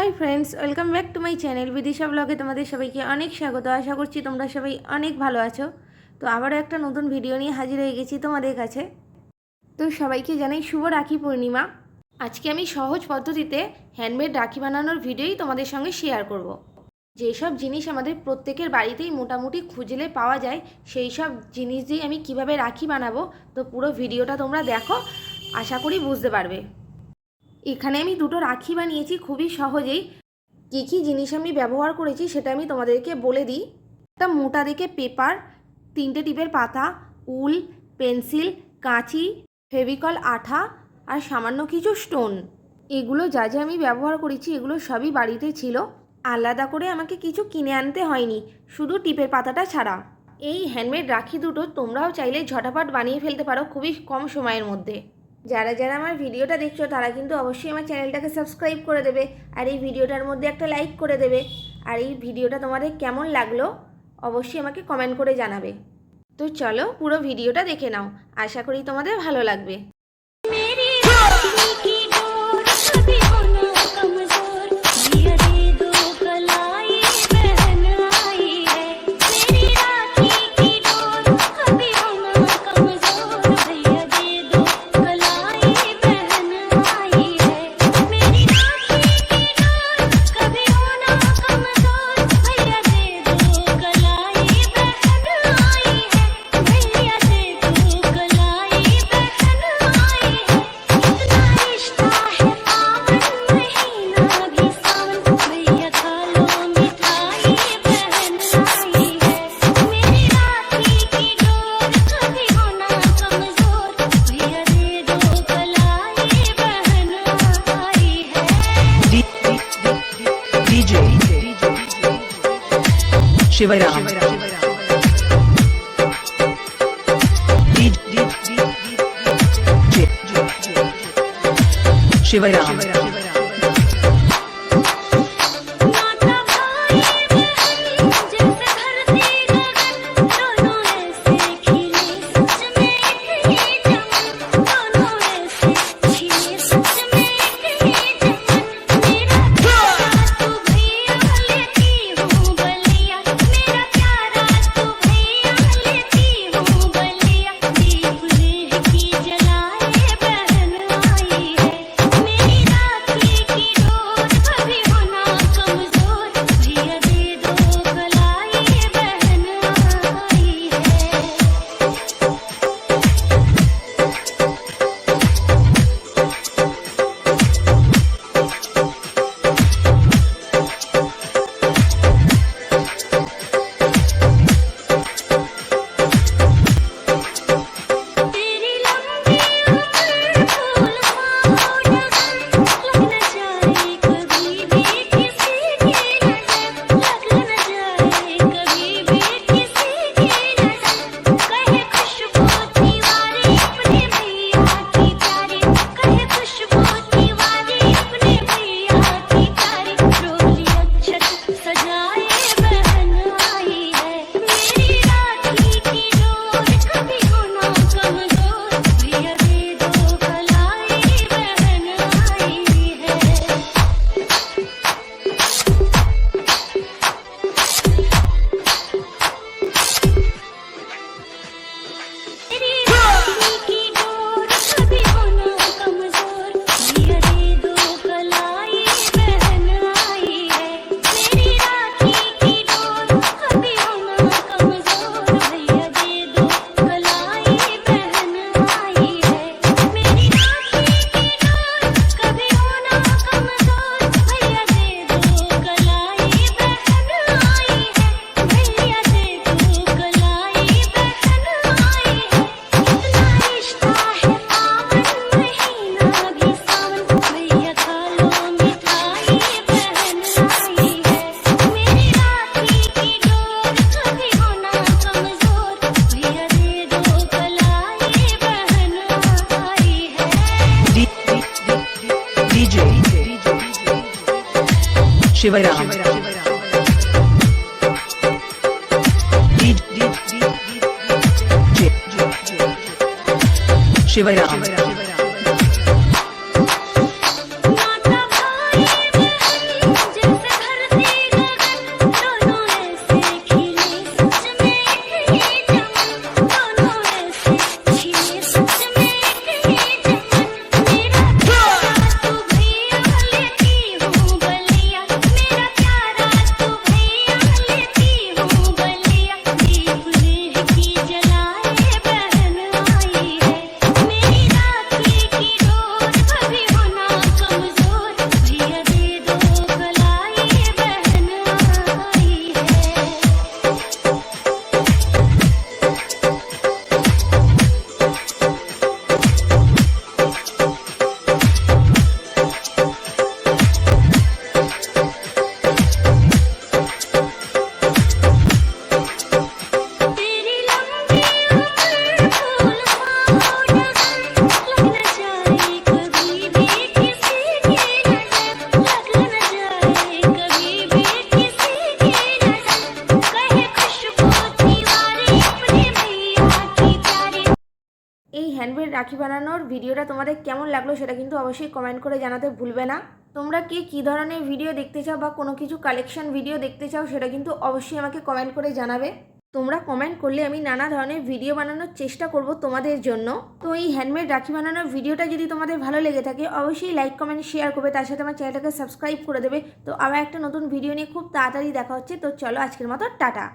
High friends welcome back to my channel Vidisha ब्लगे तुम्हारे सबाइके अनेक स्वागत। आशा करछि तोमरा सबाई अनेक भालो आछो। तो आबारो एकटा नतून भिडियो निये हाजिर हये गेछि तोमादेर काछे। तो सबाइके जानाई शुभ राखी पूर्णिमा। आजके आमी सहज पद्धतिते हैंडमेड राखी बानानोर भिडियोई तोमादेर संगे शेयर करब। जेसब जिनिस आमादेर प्रत्येकेर बाड़ीतेई मोटामुटी खुंजले पाওয়া যায় সেই সব জিনিস দিয়ে আমি কিভাবে রাখি বানাবো তো পুরো ভিডিওটা তোমরা দেখো, আশা করি বুঝতে পারবে। এখানে আমি দুটো রাখি বানিয়েছি খুবই সহজেই। কী কী জিনিস আমি ব্যবহার করেছি সেটা আমি তোমাদেরকে বলে দিই। একটা মোটা দেখে পেপার, 3টে টিপের পাতা, উল, পেন্সিল, কাঁচি, ফেভিকল আঠা আর সামান্য কিছু স্টোন। এগুলো যা যা আমি ব্যবহার করেছি এগুলো সবই বাড়িতে ছিল, আলাদা করে আমাকে কিছু কিনে আনতে হয়নি, শুধু টিপের পাতাটা ছাড়া। এই হ্যান্ডমেড রাখি দুটো তোমরাও চাইলে ঝটাপট বানিয়ে ফেলতে পারো খুবই কম সময়ের মধ্যে। যারা যারা আমার ভিডিওটা দেখছো তারা কিন্তু অবশ্যই আমার চ্যানেলটাকে সাবস্ক্রাইব করে দেবে আর এই ভিডিওটার মধ্যে একটা লাইক করে দেবে। আর এই ভিডিওটা তোমাদের কেমন লাগলো অবশ্যই আমাকে কমেন্ট করে জানাবে। তো চলো পুরো ভিডিওটা দেখে নাও, আশা করি তোমাদের ভালো লাগবে। शिवराम शिवराम शिवराम शिवराम এই হ্যান্ডমেড রাখি বানানোর ভিডিওটা তোমাদের কেমন লাগলো সেটা কিন্তু অবশ্যই কমেন্ট করে জানাতে ভুলবে না। তোমরা কী ধরনের ভিডিও দেখতে চাও বা কোনো কিছু কালেকশন ভিডিও দেখতে চাও সেটা কিন্তু অবশ্যই আমাকে কমেন্ট করে জানাবে। তোমরা কমেন্ট করলে আমি নানা ধরনের ভিডিও বানানোর চেষ্টা করব তোমাদের জন্য। তো এই হ্যান্ডমেড রাখি বানানোর ভিডিওটা যদি তোমাদের ভালো লেগে থাকে অবশ্যই লাইক কমেন্ট শেয়ার করবে, তার সাথে আমার চ্যানেলটাকে সাবস্ক্রাইব করে দেবে। তো আবার একটা নতুন ভিডিও নিয়ে খুব তাড়াতাড়ি দেখা হচ্ছে। তো চলো আজকের মতো টাটা।